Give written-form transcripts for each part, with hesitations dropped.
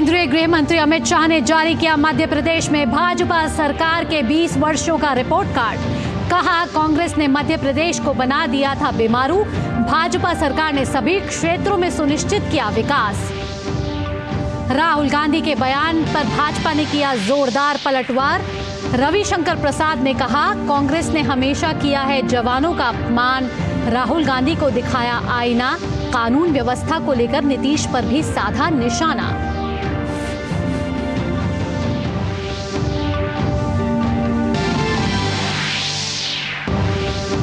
केंद्रीय गृह मंत्री अमित शाह ने जारी किया मध्य प्रदेश में भाजपा सरकार के 20 वर्षों का रिपोर्ट कार्ड। कहा, कांग्रेस ने मध्य प्रदेश को बना दिया था बीमारू। भाजपा सरकार ने सभी क्षेत्रों में सुनिश्चित किया विकास। राहुल गांधी के बयान पर भाजपा ने किया जोरदार पलटवार। रविशंकर प्रसाद ने कहा, कांग्रेस ने हमेशा किया है जवानों का अपमान। राहुल गांधी को दिखाया आईना। कानून व्यवस्था को लेकर नीतीश पर भी साधा निशाना।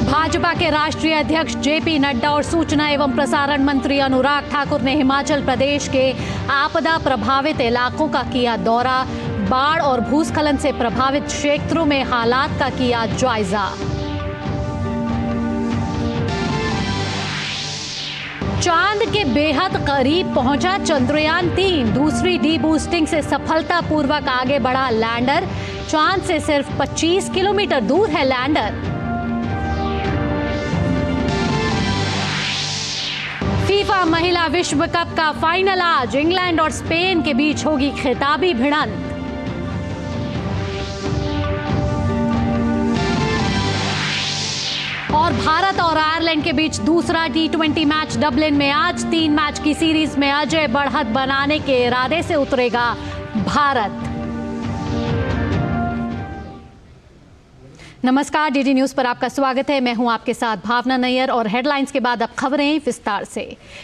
भाजपा के राष्ट्रीय अध्यक्ष जेपी नड्डा और सूचना एवं प्रसारण मंत्री अनुराग ठाकुर ने हिमाचल प्रदेश के आपदा प्रभावित इलाकों का किया दौरा। बाढ़ और भूस्खलन से प्रभावित क्षेत्रों में हालात का किया जायजा। चांद के बेहद करीब पहुंचा चंद्रयान 3। दूसरी डी बूस्टिंग से सफलतापूर्वक आगे बढ़ा लैंडर। चांद से सिर्फ 25 किलोमीटर दूर है लैंडर। फीफा महिला विश्व कप का फाइनल आज। इंग्लैंड और स्पेन के बीच होगी खिताबी भिड़ंत। और भारत और आयरलैंड के बीच दूसरा T20 मैच डबलिन में आज। 3 मैच की सीरीज में अजय बढ़त बनाने के इरादे से उतरेगा भारत। नमस्कार, डीडी न्यूज पर आपका स्वागत है। मैं हूं आपके साथ भावना नैयर और हेडलाइंस के बाद अब खबरें विस्तार से।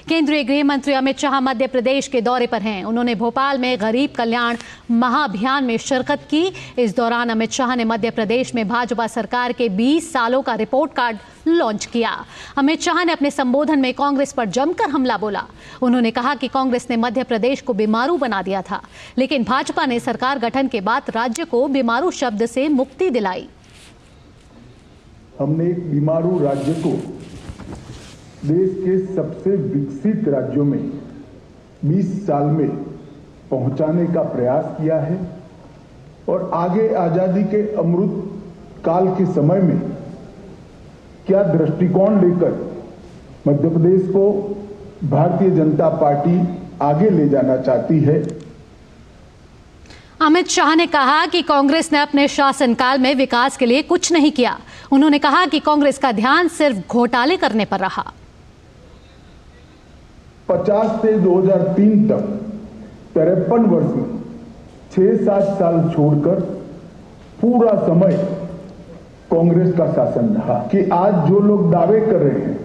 केंद्रीय गृह मंत्री अमित शाह मध्य प्रदेश के दौरे पर हैं। उन्होंने भोपाल में गरीब कल्याण महाअभियान में शिरकत की। इस दौरान अमित शाह ने मध्य प्रदेश में भाजपा सरकार के 20 सालों का रिपोर्ट कार्ड लॉन्च किया। अमित शाह ने अपने संबोधन में कांग्रेस पर जमकर हमला बोला। उन्होंने कहा कि कांग्रेस ने मध्य प्रदेश को बीमारू बना दिया था, लेकिन भाजपा ने सरकार गठन के बाद राज्य को बीमारू शब्द से मुक्ति दिलाई। हमने एक बीमारू राज्य को देश के सबसे विकसित राज्यों में 20 साल में पहुंचाने का प्रयास किया है और आगे आजादी के अमृत काल के समय में क्या दृष्टिकोण लेकर मध्य प्रदेश को भारतीय जनता पार्टी आगे ले जाना चाहती है। अमित शाह ने कहा कि कांग्रेस ने अपने शासनकाल में विकास के लिए कुछ नहीं किया। उन्होंने कहा कि कांग्रेस का ध्यान सिर्फ घोटाले करने पर रहा। 50 से 2003 तक 53 वर्ष में 6-7 साल छोड़कर पूरा समय कांग्रेस का शासन रहा। कि आज जो लोग दावे कर रहे हैं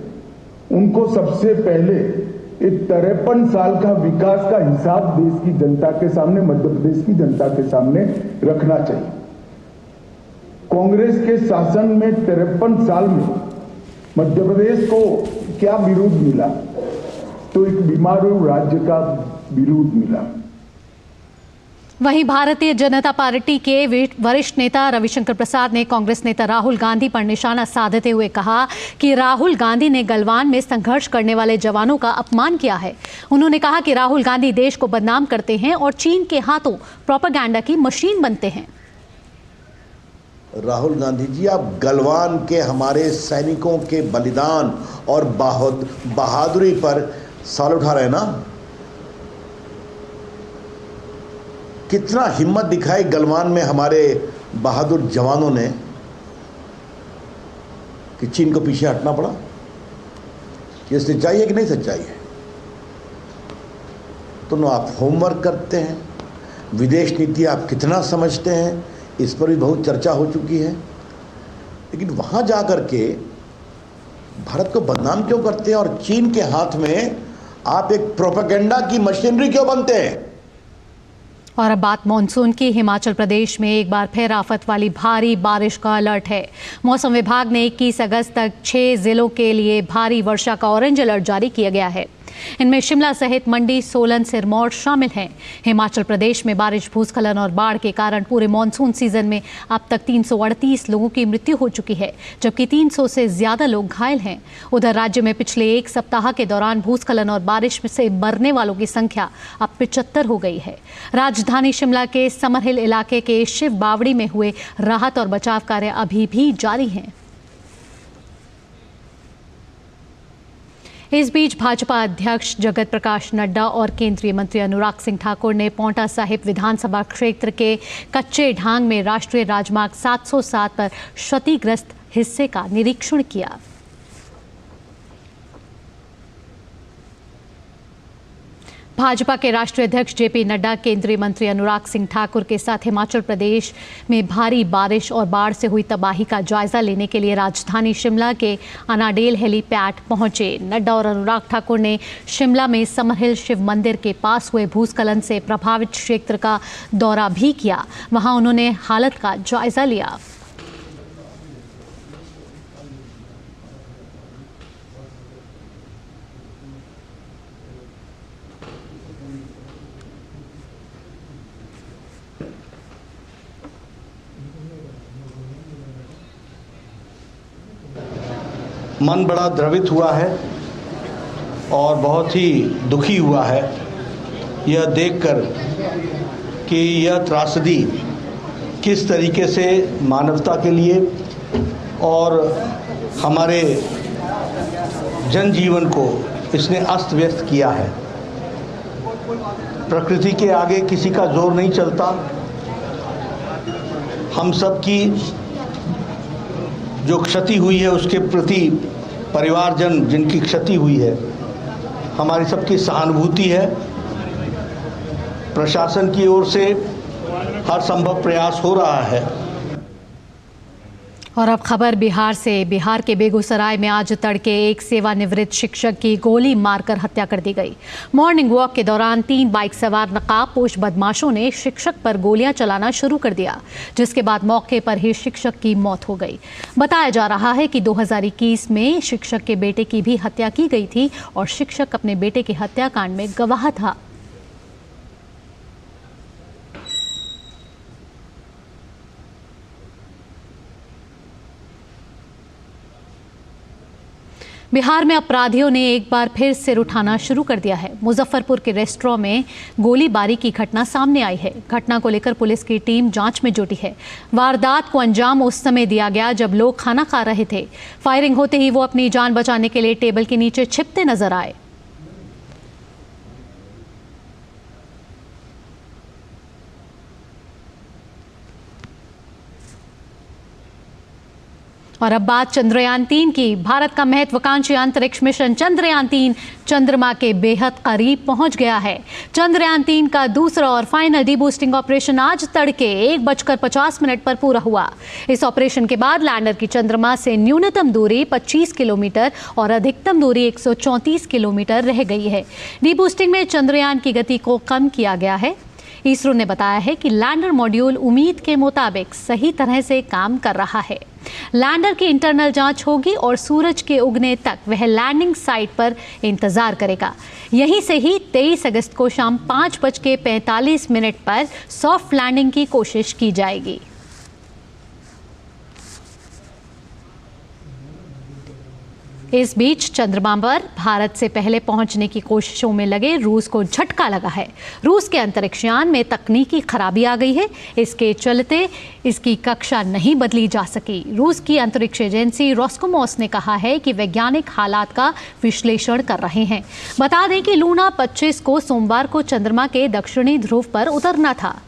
उनको सबसे पहले इस 53 साल का विकास का हिसाब देश की जनता के सामने, मध्य प्रदेश की जनता के सामने रखना चाहिए। कांग्रेस के शासन में 53 साल में मध्य प्रदेश को क्या विरोध मिला? तो एक बीमारू राज्य का विरोध मिला। वहीं भारतीय जनता पार्टी के वरिष्ठ नेता रविशंकर प्रसाद ने कांग्रेस नेता राहुल गांधी पर निशाना साधते हुए कहा कि राहुल गांधी ने गलवान में संघर्ष करने वाले जवानों का अपमान किया है। उन्होंने कहा कि राहुल गांधी देश को बदनाम करते हैं और चीन के हाथों प्रोपेगेंडा की मशीन बनते हैं। राहुल गांधी जी, आप गलवान के हमारे सैनिकों के बलिदान और बहादुरी पर सवाल उठा रहे हैं ना। कितना हिम्मत दिखाई गलवान में हमारे बहादुर जवानों ने कि चीन को पीछे हटना पड़ा। ये सच्चाई है कि नहीं सच्चाई है? तो ना आप होमवर्क करते हैं, विदेश नीति आप कितना समझते हैं, इस पर भी बहुत चर्चा हो चुकी है। लेकिन वहाँ जा कर के भारत को बदनाम क्यों करते हैं और चीन के हाथ में आप एक प्रोपेगेंडा की मशीनरी क्यों बनते हैं? और अब बात मानसून की। हिमाचल प्रदेश में एक बार फिर आफत वाली भारी बारिश का अलर्ट है। मौसम विभाग ने 21 अगस्त तक 6 जिलों के लिए भारी वर्षा का ऑरेंज अलर्ट जारी किया गया है। इनमें शिमला सहित मंडी, सोलन, सिरमौर शामिल हैं। हिमाचल प्रदेश में बारिश, भूस्खलन और बाढ़ के कारण पूरे मानसून सीजन में अब तक 338 लोगों की मृत्यु हो चुकी है, जबकि 300 से ज्यादा लोग घायल हैं। उधर राज्य में पिछले एक सप्ताह के दौरान भूस्खलन और बारिश से मरने वालों की संख्या अब 75 हो गई है। राजधानी शिमला के समरहिल इलाके के शिव बावड़ी में हुए राहत और बचाव कार्य अभी भी जारी हैं। इस बीच भाजपा अध्यक्ष जगत प्रकाश नड्डा और केंद्रीय मंत्री अनुराग सिंह ठाकुर ने पांवटा साहिब विधानसभा क्षेत्र के कच्चे ढांग में राष्ट्रीय राजमार्ग 707 पर क्षतिग्रस्त हिस्से का निरीक्षण किया। भाजपा के राष्ट्रीय अध्यक्ष जेपी नड्डा केंद्रीय मंत्री अनुराग सिंह ठाकुर के साथ हिमाचल प्रदेश में भारी बारिश और बाढ़ से हुई तबाही का जायजा लेने के लिए राजधानी शिमला के अनाडेल हेलीपैड पहुंचे। नड्डा और अनुराग ठाकुर ने शिमला में समरहिल शिव मंदिर के पास हुए भूस्खलन से प्रभावित क्षेत्र का दौरा भी किया। वहां उन्होंने हालत का जायजा लिया। मन बड़ा द्रवित हुआ है और बहुत ही दुखी हुआ है यह देखकर कि यह त्रासदी किस तरीके से मानवता के लिए और हमारे जनजीवन को इसने अस्त व्यस्त किया है। प्रकृति के आगे किसी का जोर नहीं चलता। हम सब की जो क्षति हुई है उसके प्रति परिवारजन जिनकी क्षति हुई है, हमारी सबकी सहानुभूति है। प्रशासन की ओर से हर संभव प्रयास हो रहा है। और अब खबर बिहार से। बिहार के बेगूसराय में आज तड़के एक सेवानिवृत्त शिक्षक की गोली मारकर हत्या कर दी गई। मॉर्निंग वॉक के दौरान 3 बाइक सवार नकाबपोश बदमाशों ने शिक्षक पर गोलियां चलाना शुरू कर दिया, जिसके बाद मौके पर ही शिक्षक की मौत हो गई। बताया जा रहा है कि 2021 में शिक्षक के बेटे की भी हत्या की गई थी और शिक्षक अपने बेटे के हत्याकांड में गवाह था। बिहार में अपराधियों ने एक बार फिर सिर उठाना शुरू कर दिया है। मुजफ्फरपुर के रेस्टोरेंट में गोलीबारी की घटना सामने आई है। घटना को लेकर पुलिस की टीम जांच में जुटी है। वारदात को अंजाम उस समय दिया गया जब लोग खाना खा रहे थे। फायरिंग होते ही वो अपनी जान बचाने के लिए टेबल के नीचे छिपते नजर आए। और अब बात चंद्रयान 3 की। भारत का महत्वाकांक्षी अंतरिक्ष मिशन चंद्रयान 3 चंद्रमा के बेहद करीब पहुंच गया है। चंद्रयान 3 का दूसरा और फाइनल डीबूस्टिंग ऑपरेशन आज तड़के 1:50 पर पूरा हुआ। इस ऑपरेशन के बाद लैंडर की चंद्रमा से न्यूनतम दूरी 25 किलोमीटर और अधिकतम दूरी 134 किलोमीटर रह गई है। डीबूस्टिंग में चंद्रयान की गति को कम किया गया है। इसरो ने बताया है कि लैंडर मॉड्यूल उम्मीद के मुताबिक सही तरह से काम कर रहा है। लैंडर की इंटरनल जांच होगी और सूरज के उगने तक वह लैंडिंग साइट पर इंतजार करेगा। यहीं से ही 23 अगस्त को शाम 5:45 पर सॉफ्ट लैंडिंग की कोशिश की जाएगी। इस बीच चंद्रमा पर भारत से पहले पहुंचने की कोशिशों में लगे रूस को झटका लगा है। रूस के अंतरिक्ष यान में तकनीकी खराबी आ गई है। इसके चलते इसकी कक्षा नहीं बदली जा सकी। रूस की अंतरिक्ष एजेंसी रोस्कोमोस ने कहा है कि वैज्ञानिक हालात का विश्लेषण कर रहे हैं। बता दें कि लूना 25 को सोमवार को चंद्रमा के दक्षिणी ध्रुव पर उतरना था।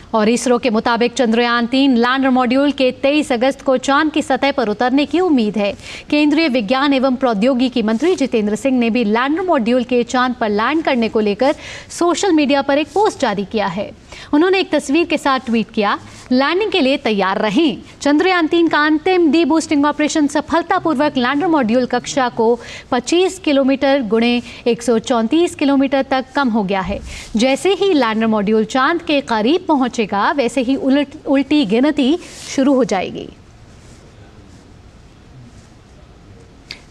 और इसरो के मुताबिक चंद्रयान 3 लैंडर मॉड्यूल के 23 अगस्त को चांद की सतह पर उतरने की उम्मीद है। केंद्रीय विज्ञान एवं प्रौद्योगिकी मंत्री जितेंद्र सिंह ने भी लैंडर मॉड्यूल के चांद पर लैंड करने को लेकर सोशल मीडिया पर एक पोस्ट जारी किया है। उन्होंने एक तस्वीर के साथ ट्वीट किया, लैंडिंग के लिए तैयार रहें। चंद्रयान 3 का अंतिम डीबूस्टिंग ऑपरेशन सफलतापूर्वक लैंडर मॉड्यूल कक्षा को 25 किलोमीटर गुणे 134 किलोमीटर तक कम हो गया है। जैसे ही लैंडर मॉड्यूल चांद के करीब पहुंचेगा वैसे ही उल्टी गिनती शुरू हो जाएगी।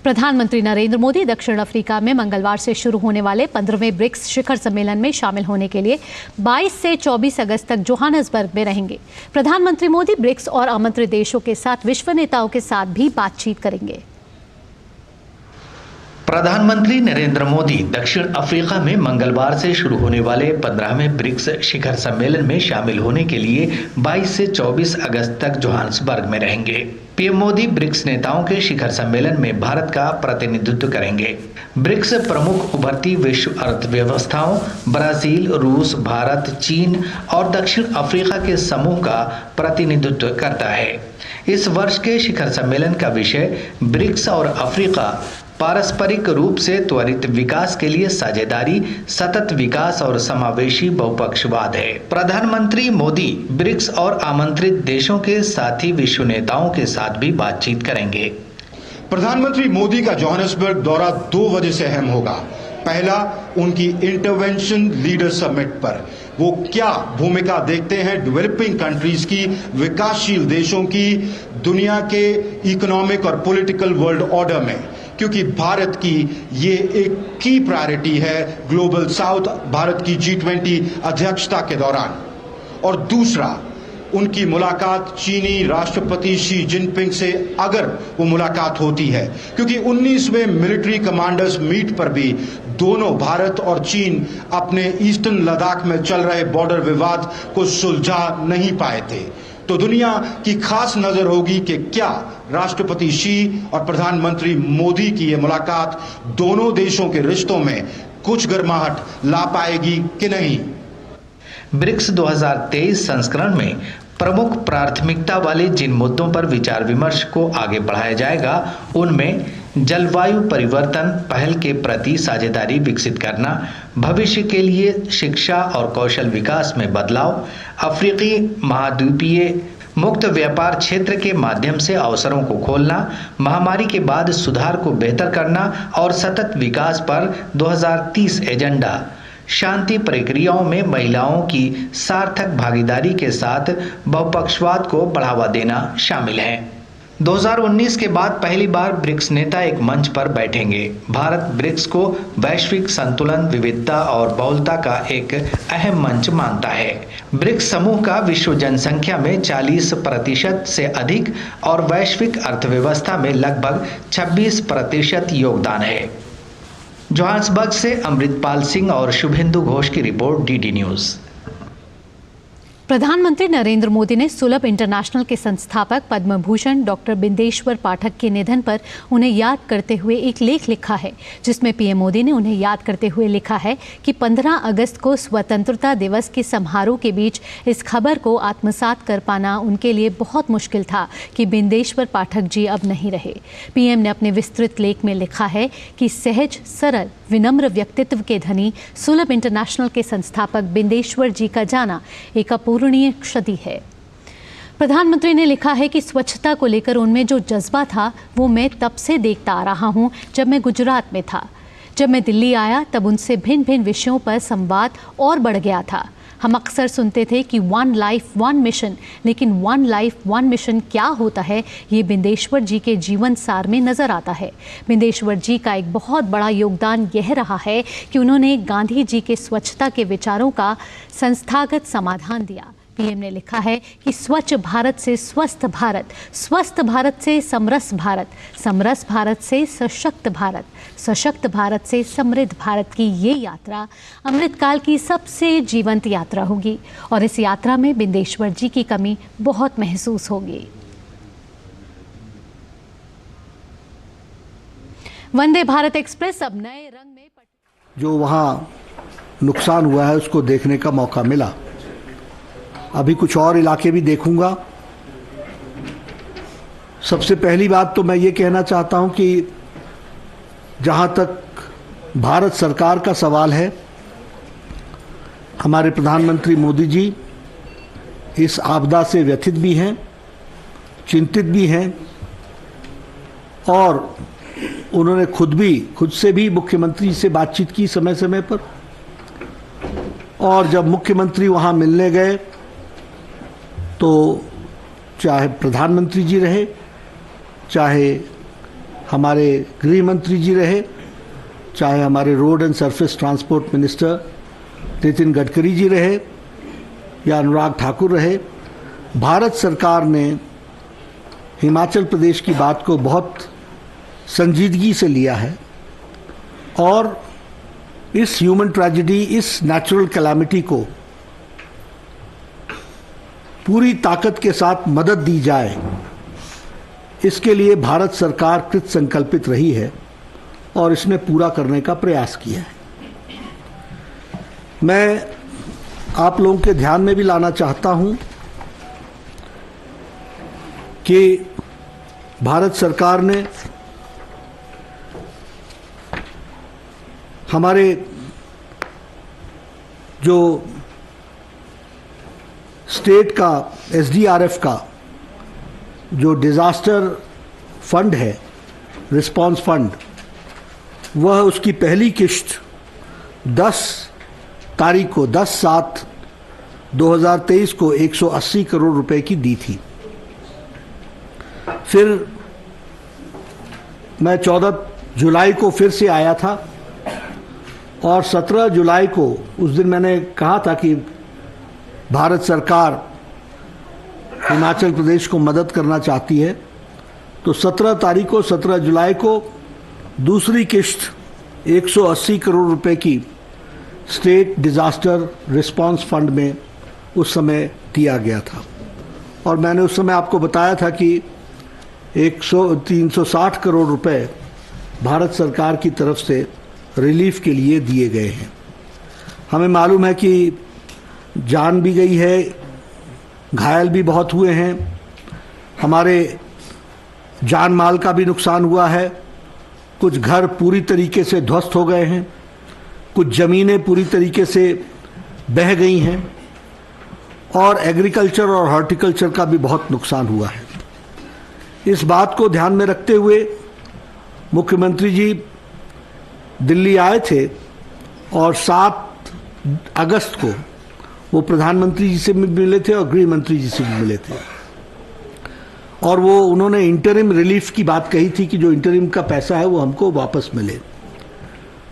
प्रधानमंत्री नरेंद्र मोदी दक्षिण अफ्रीका में मंगलवार से शुरू होने वाले 15वें ब्रिक्स शिखर सम्मेलन में शामिल होने के लिए 22 से 24 अगस्त तक जोहान्सबर्ग में रहेंगे। प्रधानमंत्री मोदी ब्रिक्स और आमंत्रित देशों के साथ विश्व नेताओं के साथ भी बातचीत करेंगे। प्रधानमंत्री नरेंद्र मोदी दक्षिण अफ्रीका में मंगलवार से शुरू होने वाले 15वें ब्रिक्स शिखर सम्मेलन में शामिल होने के लिए 22 से 24 अगस्त तक जोहान्सबर्ग में रहेंगे। पीएम मोदी ब्रिक्स नेताओं के शिखर सम्मेलन में भारत का प्रतिनिधित्व करेंगे। ब्रिक्स प्रमुख उभरती विश्व अर्थव्यवस्थाओं ब्राजील, रूस, भारत, चीन और दक्षिण अफ्रीका के समूह का प्रतिनिधित्व करता है। इस वर्ष के शिखर सम्मेलन का विषय ब्रिक्स और अफ्रीका पारस्परिक रूप से त्वरित विकास के लिए साझेदारी, सतत विकास और समावेशी बहुपक्षवाद है। प्रधानमंत्री मोदी ब्रिक्स और आमंत्रित देशों के साथी विश्व नेताओं के साथ भी बातचीत करेंगे। प्रधानमंत्री मोदी का जोहान्सबर्ग दौरा 2 वजह से अहम होगा। पहला, उनकी इंटरवेंशन लीडर समिट पर वो क्या भूमिका देखते हैं डेवलपिंग कंट्रीज की, विकासशील देशों की दुनिया के इकोनॉमिक और पॉलिटिकल वर्ल्ड ऑर्डर में, क्योंकि भारत की ये एक की प्रायोरिटी है ग्लोबल साउथ भारत की G20 अध्यक्षता के दौरान। और दूसरा, उनकी मुलाकात चीनी राष्ट्रपति शी जिनपिंग से अगर वो मुलाकात होती है, क्योंकि 19वें मिलिट्री कमांडर्स मीट पर भी दोनों भारत और चीन अपने ईस्टर्न लद्दाख में चल रहे बॉर्डर विवाद को सुलझा नहीं पाए थे। तो दुनिया की खास नजर होगी कि क्या राष्ट्रपति शी और प्रधानमंत्री मोदी की ये मुलाकात दोनों देशों के रिश्तों में कुछ गर्माहट ला पाएगी कि नहीं। ब्रिक्स 2023 संस्करण में प्रमुख प्राथमिकता वाले जिन मुद्दों पर विचार विमर्श को आगे बढ़ाया जाएगा उनमें जलवायु परिवर्तन पहल के प्रति साझेदारी विकसित करना, भविष्य के लिए शिक्षा और कौशल विकास में बदलाव, अफ्रीकी महाद्वीपीय मुक्त व्यापार क्षेत्र के माध्यम से अवसरों को खोलना, महामारी के बाद सुधार को बेहतर करना और सतत विकास पर 2030 एजेंडा, शांति प्रक्रियाओं में महिलाओं की सार्थक भागीदारी के साथ बहुपक्षवाद को बढ़ावा देना शामिल है। 2019 के बाद पहली बार ब्रिक्स नेता एक मंच पर बैठेंगे। भारत ब्रिक्स को वैश्विक संतुलन, विविधता और बहुलता का एक अहम मंच मानता है। ब्रिक्स समूह का विश्व जनसंख्या में 40% से अधिक और वैश्विक अर्थव्यवस्था में लगभग 26% योगदान है। जोहान्सबर्ग से अमृतपाल सिंह और शुभेंदु घोष की रिपोर्ट, डीडी न्यूज़। प्रधानमंत्री नरेंद्र मोदी ने सुलभ इंटरनेशनल के संस्थापक पद्म भूषण डॉक्टर बिंदेश्वर पाठक के निधन पर उन्हें याद करते हुए एक लेख लिखा है, जिसमें पीएम मोदी ने उन्हें याद करते हुए लिखा है कि 15 अगस्त को स्वतंत्रता दिवस के समारोह के बीच इस खबर को आत्मसात कर पाना उनके लिए बहुत मुश्किल था कि बिंदेश्वर पाठक जी अब नहीं रहे। पीएम ने अपने विस्तृत लेख में लिखा है कि सहज, सरल, विनम्र व्यक्तित्व के धनी सुलभ इंटरनेशनल के संस्थापक बिंदेश्वर जी का जाना एक अपूरणीय क्षति है। प्रधानमंत्री ने लिखा है कि स्वच्छता को लेकर उनमें जो जज्बा था वो मैं तब से देखता आ रहा हूँ जब मैं गुजरात में था। जब मैं दिल्ली आया तब उनसे भिन्न भिन्न विषयों पर संवाद और बढ़ गया था। हम अक्सर सुनते थे कि 1 लाइफ 1 मिशन, लेकिन 1 लाइफ 1 मिशन क्या होता है ये बिंदेश्वर जी के जीवन सार में नजर आता है। बिंदेश्वर जी का एक बहुत बड़ा योगदान यह रहा है कि उन्होंने गांधी जी के स्वच्छता के विचारों का संस्थागत समाधान दिया। पीएम ने लिखा है कि स्वच्छ भारत से स्वस्थ भारत, स्वस्थ भारत से समरस भारत, समरस भारत से सशक्त भारत, सशक्त भारत से समृद्ध भारत की ये यात्रा अमृतकाल की सबसे जीवंत यात्रा होगी और इस यात्रा में बिंदेश्वर जी की कमी बहुत महसूस होगी। वंदे भारत एक्सप्रेस अब नए रंग में जो वहाँ नुकसान हुआ है उसको देखने का मौका मिला। अभी कुछ और इलाके भी देखूंगा। सबसे पहली बात तो मैं ये कहना चाहता हूं कि जहां तक भारत सरकार का सवाल है, हमारे प्रधानमंत्री मोदी जी इस आपदा से व्यथित भी हैं, चिंतित भी हैं और उन्होंने खुद से भी मुख्यमंत्री से बातचीत की समय समय पर। और जब मुख्यमंत्री वहां मिलने गए तो चाहे प्रधानमंत्री जी रहे, चाहे हमारे गृह मंत्री जी रहे, चाहे हमारे road and surface transport minister Nitin Gadkari ji रहे या अनुराग ठाकुर रहे, भारत सरकार ने हिमाचल प्रदेश की बात को बहुत संजीदगी से लिया है और इस ह्यूमन ट्रेजेडी, इस नेचुरल कैलामिटी को पूरी ताकत के साथ मदद दी जाए, इसके लिए भारत सरकार कृत संकल्पित रही है और इसने पूरा करने का प्रयास किया है। मैं आप लोगों के ध्यान में भी लाना चाहता हूं कि भारत सरकार ने हमारे जो स्टेट का एसडीआरएफ का जो डिज़ास्टर फंड है, रिस्पांस फंड, वह उसकी पहली किश्त 10 तारीख को 10/7/2023 को 180 करोड़ रुपए की दी थी। फिर मैं 14 जुलाई को फिर से आया था और 17 जुलाई को, उस दिन मैंने कहा था कि भारत सरकार हिमाचल प्रदेश को मदद करना चाहती है, तो 17 जुलाई को दूसरी किश्त 180 करोड़ रुपए की स्टेट डिज़ास्टर रिस्पांस फंड में उस समय दिया गया था। और मैंने उस समय आपको बताया था कि 360 करोड़ रुपए भारत सरकार की तरफ से रिलीफ के लिए दिए गए हैं। हमें मालूम है कि जान भी गई है, घायल भी बहुत हुए हैं, हमारे जान माल का भी नुकसान हुआ है, कुछ घर पूरी तरीके से ध्वस्त हो गए हैं, कुछ ज़मीनें पूरी तरीके से बह गई हैं और एग्रीकल्चर और हॉर्टिकल्चर का भी बहुत नुकसान हुआ है। इस बात को ध्यान में रखते हुए मुख्यमंत्री जी दिल्ली आए थे और 7 अगस्त को वो प्रधानमंत्री जी से भी मिले थे और गृह मंत्री जी से भी मिले थे और वो उन्होंने इंटरिम रिलीफ की बात कही थी कि जो इंटरिम का पैसा है वो हमको वापस मिले।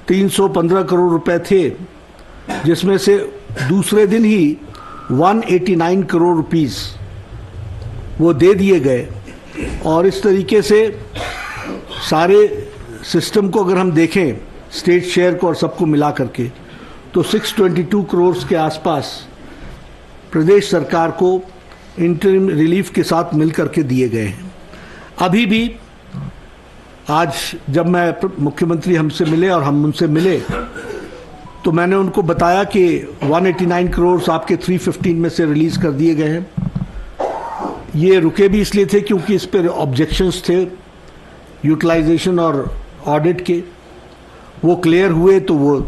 315 करोड़ रुपए थे, जिसमें से दूसरे दिन ही 189 करोड़ रुपीस वो दे दिए गए। और इस तरीके से सारे सिस्टम को अगर हम देखें, स्टेट शेयर को और सबको मिला करके, तो 622 करोड़ के आसपास प्रदेश सरकार को इंटरिम रिलीफ के साथ मिल करके दिए गए हैं। अभी भी आज जब मैं मुख्यमंत्री हमसे मिले और हम उनसे मिले तो मैंने उनको बताया कि 189 करोड़ आपके 315 में से रिलीज़ कर दिए गए हैं। ये रुके भी इसलिए थे क्योंकि इस पर ऑब्जेक्शंस थे यूटिलाइजेशन और ऑडिट के, वो क्लियर हुए तो वो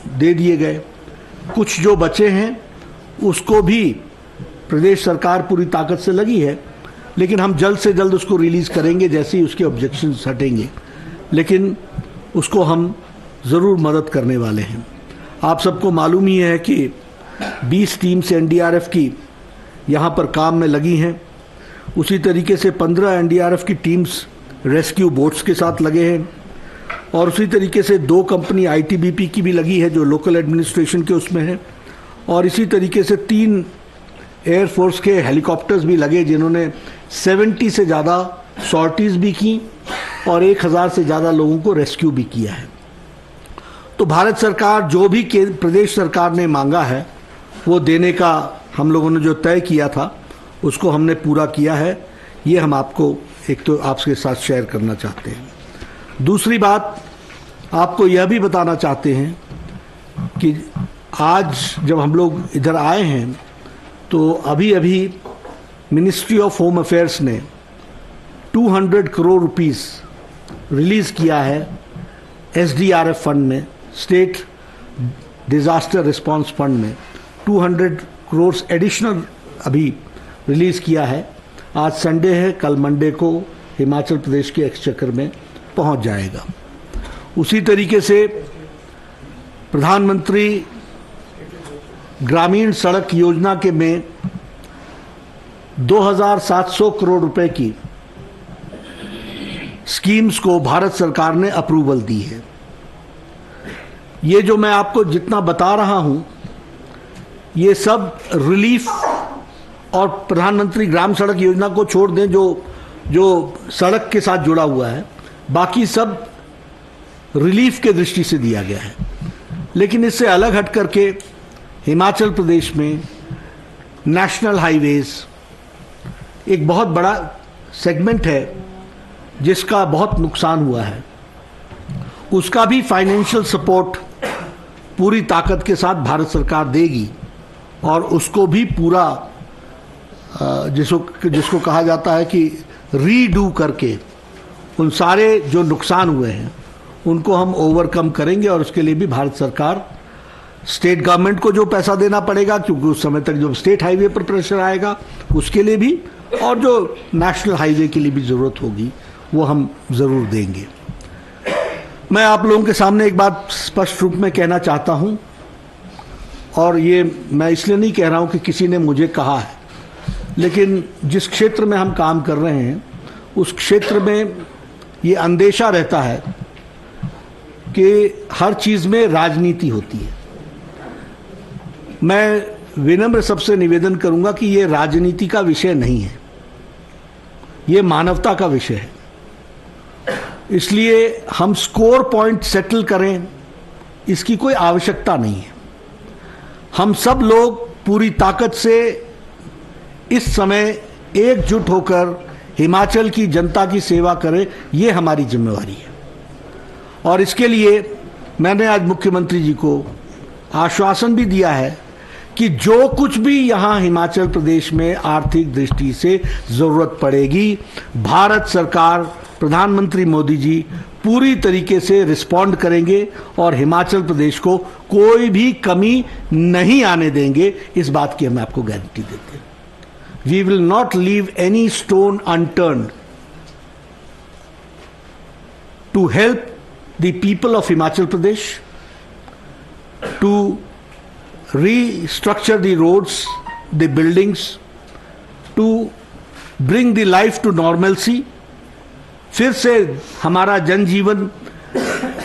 दे दिए गए। कुछ जो बचे हैं उसको भी प्रदेश सरकार पूरी ताकत से लगी है, लेकिन हम जल्द से जल्द उसको रिलीज़ करेंगे जैसे ही उसके ऑब्जेक्शंस हटेंगे, लेकिन उसको हम ज़रूर मदद करने वाले हैं। आप सबको मालूम ही है कि 20 टीम्स एनडीआरएफ की यहाँ पर काम में लगी हैं। उसी तरीके से 15 एनडीआरएफ की टीम्स रेस्क्यू बोट्स के साथ लगे हैं और उसी तरीके से 2 कंपनी आईटीबीपी की भी लगी है जो लोकल एडमिनिस्ट्रेशन के उसमें है, और इसी तरीके से 3 एयरफोर्स के हेलीकॉप्टर्स भी लगे जिन्होंने 70 से ज़्यादा सॉर्टीज़ भी की और 1000 से ज़्यादा लोगों को रेस्क्यू भी किया है। तो भारत सरकार जो भी प्रदेश सरकार ने मांगा है वो देने का हम लोगों ने जो तय किया था उसको हमने पूरा किया है। ये हम आपको एक तो आपके साथ शेयर करना चाहते हैं। दूसरी बात आपको यह भी बताना चाहते हैं कि आज जब हम लोग इधर आए हैं तो अभी अभी मिनिस्ट्री ऑफ होम अफेयर्स ने 200 करोड़ रुपीस रिलीज़ किया है एसडीआरएफ फंड में, स्टेट डिज़ास्टर रिस्पांस फंड में 200 करोड़ एडिशनल अभी रिलीज़ किया है। आज संडे है, कल मंडे को हिमाचल प्रदेश के एक्सचेकर में पहुंच जाएगा। उसी तरीके से प्रधानमंत्री ग्रामीण सड़क योजना के में 2700 करोड़ रुपए की स्कीम्स को भारत सरकार ने अप्रूवल दी है। ये जो मैं आपको जितना बता रहा हूं ये सब रिलीफ और प्रधानमंत्री ग्राम सड़क योजना को छोड़ दें जो सड़क के साथ जुड़ा हुआ है, बाकी सब रिलीफ के दृष्टि से दिया गया है। लेकिन इससे अलग हट करके हिमाचल प्रदेश में नेशनल हाईवेज एक बहुत बड़ा सेगमेंट है जिसका बहुत नुकसान हुआ है, उसका भी फाइनेंशियल सपोर्ट पूरी ताकत के साथ भारत सरकार देगी और उसको भी पूरा जिसको कहा जाता है कि रीडू करके उन सारे जो नुकसान हुए हैं उनको हम ओवरकम करेंगे। और उसके लिए भी भारत सरकार, स्टेट गवर्नमेंट को जो पैसा देना पड़ेगा क्योंकि उस समय तक जो स्टेट हाईवे पर प्रेशर आएगा उसके लिए भी, और जो नेशनल हाईवे के लिए भी ज़रूरत होगी वो हम ज़रूर देंगे। मैं आप लोगों के सामने एक बात स्पष्ट रूप में कहना चाहता हूं, और ये मैं इसलिए नहीं कह रहा हूं कि किसी ने मुझे कहा है, लेकिन जिस क्षेत्र में हम काम कर रहे हैं उस क्षेत्र में ये अंदेशा रहता है कि हर चीज़ में राजनीति होती है। मैं विनम्र सबसे निवेदन करूंगा कि ये राजनीति का विषय नहीं है, ये मानवता का विषय है। इसलिए हम स्कोर पॉइंट सेटल करें इसकी कोई आवश्यकता नहीं है। हम सब लोग पूरी ताकत से इस समय एकजुट होकर हिमाचल की जनता की सेवा करें, ये हमारी जिम्मेवारी है। और इसके लिए मैंने आज मुख्यमंत्री जी को आश्वासन भी दिया है कि जो कुछ भी यहाँ हिमाचल प्रदेश में आर्थिक दृष्टि से ज़रूरत पड़ेगी, भारत सरकार, प्रधानमंत्री मोदी जी पूरी तरीके से रिस्पॉन्ड करेंगे और हिमाचल प्रदेश को कोई भी कमी नहीं आने देंगे। इस बात की हम आपको गारंटी देते हैं। We will not leave any stone unturned to help the people of Himachal Pradesh, to restructure the roads, the buildings, to bring the life to normalcy. फिर से हमारा जनजीवन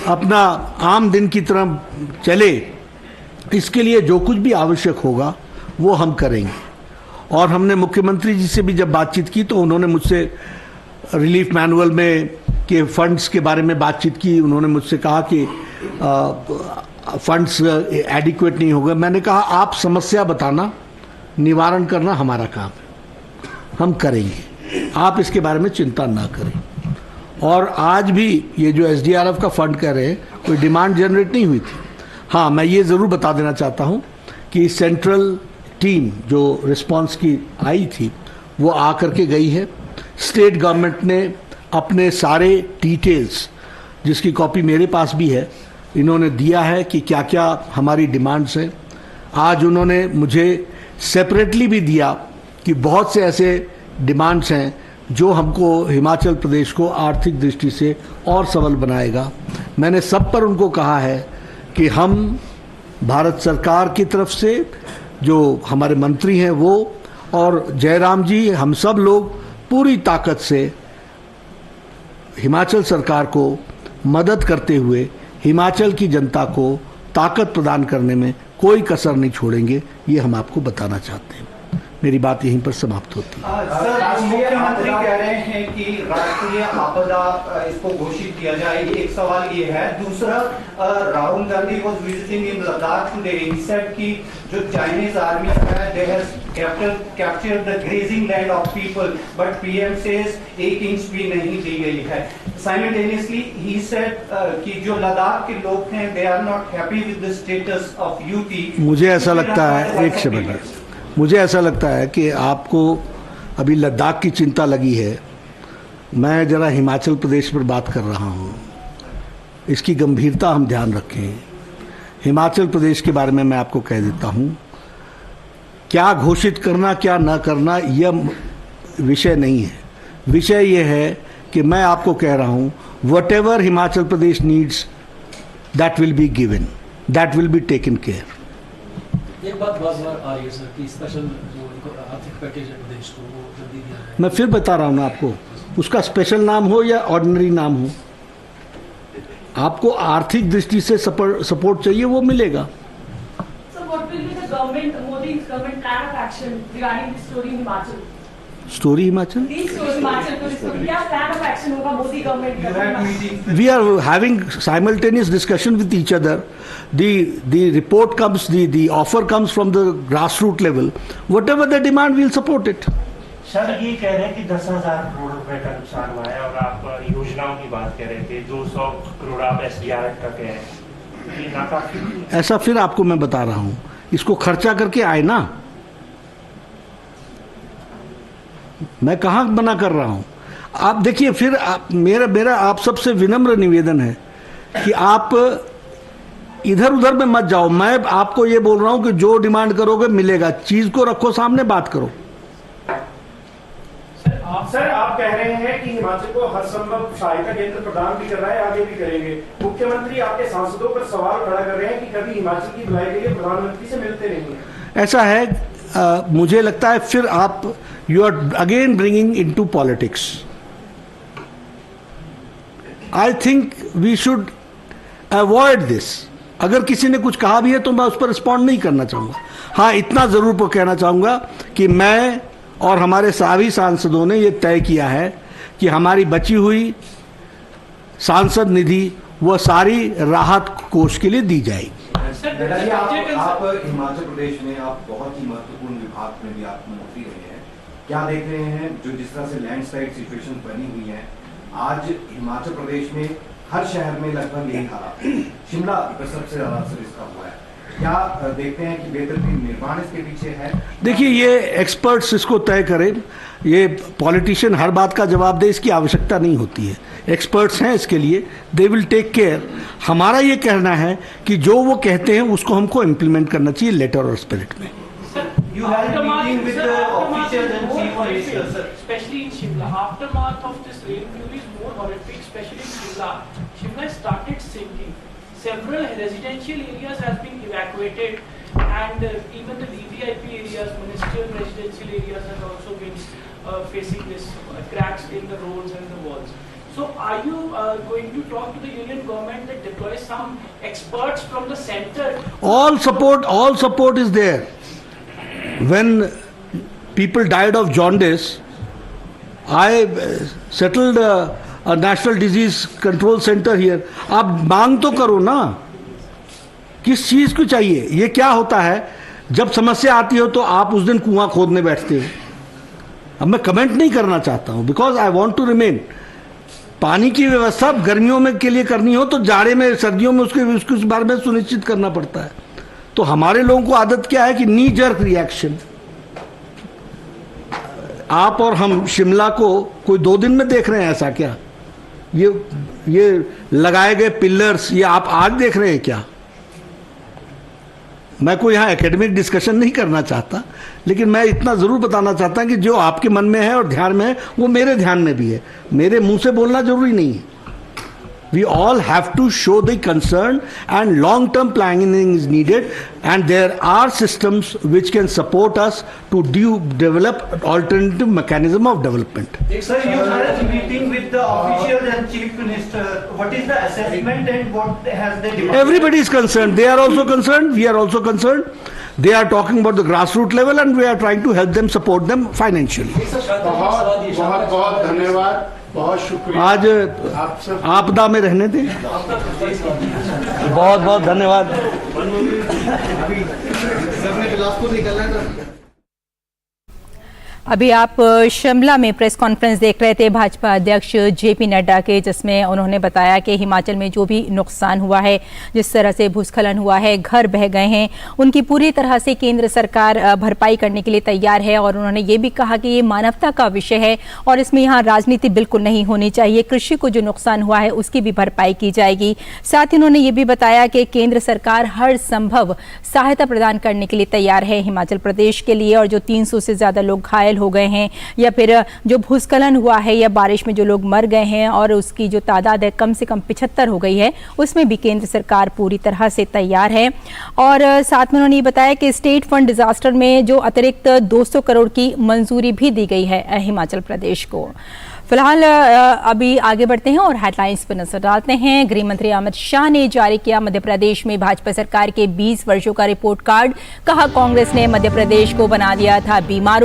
अपना आम दिन की तरह चले, इसके लिए जो कुछ भी आवश्यक होगा वो हम करेंगे। और हमने मुख्यमंत्री जी से भी जब बातचीत की तो उन्होंने मुझसे रिलीफ मैनुअल में के फंड्स के बारे में बातचीत की। उन्होंने मुझसे कहा कि फंड्स एडिक्वेट नहीं होगा। मैंने कहा आप समस्या बताना, निवारण करना हमारा काम है, हम करेंगे, आप इसके बारे में चिंता ना करें। और आज भी ये जो SDRF का फंड कह रहे हैं, कोई डिमांड जनरेट नहीं हुई थी। हाँ, मैं ये ज़रूर बता देना चाहता हूँ कि सेंट्रल टीम जो रिस्पांस की आई थी वो आकर के गई है। स्टेट गवर्नमेंट ने अपने सारे डिटेल्स, जिसकी कॉपी मेरे पास भी है, इन्होंने दिया है कि क्या क्या हमारी डिमांड्स हैं। आज उन्होंने मुझे सेपरेटली भी दिया कि बहुत से ऐसे डिमांड्स हैं जो हमको हिमाचल प्रदेश को आर्थिक दृष्टि से और सबल बनाएगा। मैंने सब पर उनको कहा है कि हम भारत सरकार की तरफ से जो हमारे मंत्री हैं वो और जयराम जी, हम सब लोग पूरी ताकत से हिमाचल सरकार को मदद करते हुए हिमाचल की जनता को ताकत प्रदान करने में कोई कसर नहीं छोड़ेंगे। ये हम आपको बताना चाहते हैं। मेरी बात यहीं पर समाप्त होती है। सर, मुख्यमंत्री कह रहे हैं कि राष्ट्रीय आपदा इसको घोषित किया जाए, एक सवाल ये है। दूसरा, Rahul Gandhi was visiting in Ladakh today, he said कि जो चाइनीज आर्मी है they has captured the grazing land of people, but PM says 1 inch भी नहीं दी गई है। साइमल्टेनियसली ही सेड कि जो लद्दाख के लोग हैं they are not happy with the status of UT. मुझे ऐसा लगता है, एक सेकंड, मुझे ऐसा लगता है कि आपको अभी लद्दाख की चिंता लगी है। मैं ज़रा हिमाचल प्रदेश पर बात कर रहा हूँ, इसकी गंभीरता हम ध्यान रखें। हिमाचल प्रदेश के बारे में मैं आपको कह देता हूँ, क्या घोषित करना क्या ना करना यह विषय नहीं है। विषय यह है कि मैं आपको कह रहा हूँ, what ever Himachal Pradesh needs that will be given, that will be taken care. एक बात बार आ रही है सर कि स्पेशल जो आर्थिक पैकेज है प्रदेश को वो जल्दी दिया है। मैं फिर बता रहा हूँ ना आपको, उसका स्पेशल नाम हो या ऑर्डिनरी नाम हो, आपको आर्थिक दृष्टि से सपोर्ट चाहिए वो मिलेगा। So what will be the government, Modi's government plan of action regarding this story in Himachal? Story Himachal. क्या प्लान ऑफ एक्शन होगा मोदी गवर्नमेंट का? We are having simultaneous discussion with each other. The report comes, the offer comes from the grassroots level. Whatever the demand, we'll support it. Sir ये कह रहे हैं कि 10,000 करोड़ रुपए का नुकसान हुआ है और आप योजनाओं की बात कह रहे थे 200 करोड़ आप SDRF का कह रहे हैं, ये नाकाफी। ऐसा फिर आपको मैं बता रहा हूं, इसको खर्चा करके आए ना, मैं कहां मना कर रहा हूं। आप देखिए फिर मेरा आप सबसे विनम्र निवेदन है कि आप इधर उधर में मत जाओ। मैं आपको ये बोल रहा हूं कि जो डिमांड करोगे मिलेगा, चीज को रखो सामने, बात करो। सर आप कह रहे हैं कि हिमाचल को हर संभव सहायता केंद्र प्रदान भी कर रहा है, आगे भी करेंगे। मुख्यमंत्री आपके सांसदों पर सवाल खड़ा कर रहे हैं कि कभी हिमाचल की भलाई के लिए प्रधानमंत्री से मिलते नहीं है। ऐसा है, मुझे लगता है फिर आप you are again bringing into politics. I think we should avoid this. अगर किसी ने कुछ कहा भी है तो मैं उस पर रिस्पॉन्ड नहीं करना चाहूंगा। हाँ, इतना जरूर कहना चाहूंगा कि मैं और हमारे सभी सांसदों ने ये तय किया है कि हमारी बची हुई सांसद निधि वो सारी राहत कोष के लिए दी जाएगी। आप हिमाचल प्रदेश में आप बहुत ही महत्वपूर्ण विभाग में भी आप मंत्री रहे हैं, क्या देख रहे हैं जो जिस तरह से लैंडस्लाइड सिचुएशन बनी हुई है आज हिमाचल प्रदेश में हर शहर में लगभग यही हालात है, शिमला पर सबसे ज्यादा असर इसका हुआ है, क्या देखते हैं कि बेहतरीन निर्माण इसके पीछे है? देखिए ये एक्सपर्ट्स इसको तय करें, ये पॉलिटिशियन हर बात का जवाब दे, इसकी आवश्यकता नहीं होती है। एक्सपर्ट्स हैं इसके लिए, दे विल टेक केयर। हमारा ये कहना है कि जो वो कहते हैं उसको हमको इम्प्लीमेंट करना चाहिए लेटर और स्पिरिट में। You had a meeting with the officials and chief ministers, especially in Shimla. Aftermath of this rain fury is more horrific, especially in Shimla. Shimla started sinking. Several residential areas has been evacuated, and even the VVIP areas, ministerial residential areas, has also been facing this cracks in the roads and the walls. So, are you going to talk to the union government that deploy some experts from the center? All support is there. When people died of jaundice, I settled a national disease control center here. आप मांग तो करो ना, किस चीज को चाहिए। ये क्या होता है, जब समस्या आती हो तो आप उस दिन कुआं खोदने बैठते हो। अब मैं कमेंट नहीं करना चाहता हूं, because I want to remain. पानी की व्यवस्था गर्मियों में के लिए करनी हो तो जाड़े में सर्दियों में उसके बारे में सुनिश्चित करना पड़ता है। तो हमारे लोगों को आदत क्या है कि नी जर्क रिएक्शन। आप और हम शिमला को कोई 2 दिन में देख रहे हैं ऐसा क्या? ये लगाए गए पिलर्स ये आप आज देख रहे हैं क्या? मैं कोई यहाँ एकेडमिक डिस्कशन नहीं करना चाहता, लेकिन मैं इतना जरूर बताना चाहता हूँ कि जो आपके मन में है और ध्यान में है वो मेरे ध्यान में भी है। मेरे मुंह से बोलना जरूरी नहीं है। We all have to show the concern, and long-term planning is needed, and there are systems which can support us to develop alternative mechanism of development. Sir, you had a meeting with the officials and chief minister. What is the assessment and what has they demanded? Everybody is concerned. They are also concerned. We are also concerned. They are talking about the grassroots level, and we are trying to help them, support them financially. बहुत धन्यवाद, बहुत शुक्रिया। आज आपदा में रहने दें। बहुत बहुत धन्यवाद। अभी आप शिमला में प्रेस कॉन्फ्रेंस देख रहे थे भाजपा अध्यक्ष जेपी नड्डा के, जिसमें उन्होंने बताया कि हिमाचल में जो भी नुकसान हुआ है, जिस तरह से भूस्खलन हुआ है, घर बह गए हैं, उनकी पूरी तरह से केंद्र सरकार भरपाई करने के लिए तैयार है। और उन्होंने ये भी कहा कि ये मानवता का विषय है और इसमें यहाँ राजनीति बिल्कुल नहीं होनी चाहिए। कृषि को जो नुकसान हुआ है उसकी भी भरपाई की जाएगी। साथ ही उन्होंने ये भी बताया कि केंद्र सरकार हर संभव सहायता प्रदान करने के लिए तैयार है हिमाचल प्रदेश के लिए। और जो 300 से ज़्यादा लोग घायल हो गए हैं या फिर जो भूस्खलन हुआ है या बारिश में जो लोग मर गए हैं और उसकी जो तादाद है कम से कम 75 हो गई है, उसमें भी केंद्र सरकार पूरी तरह से तैयार है। और साथ में उन्होंने ये बताया कि स्टेट फंड डिजास्टर में जो अतिरिक्त 200 करोड़ की मंजूरी भी दी गई है हिमाचल प्रदेश को। फिलहाल अभी आगे बढ़ते हैं और हेडलाइंस पर नजर डालते हैं। गृह मंत्री अमित शाह ने जारी किया मध्य प्रदेश में भाजपा सरकार के 20 वर्षों का रिपोर्ट कार्ड। कहा कांग्रेस ने मध्य प्रदेश को बना दिया था बीमारू।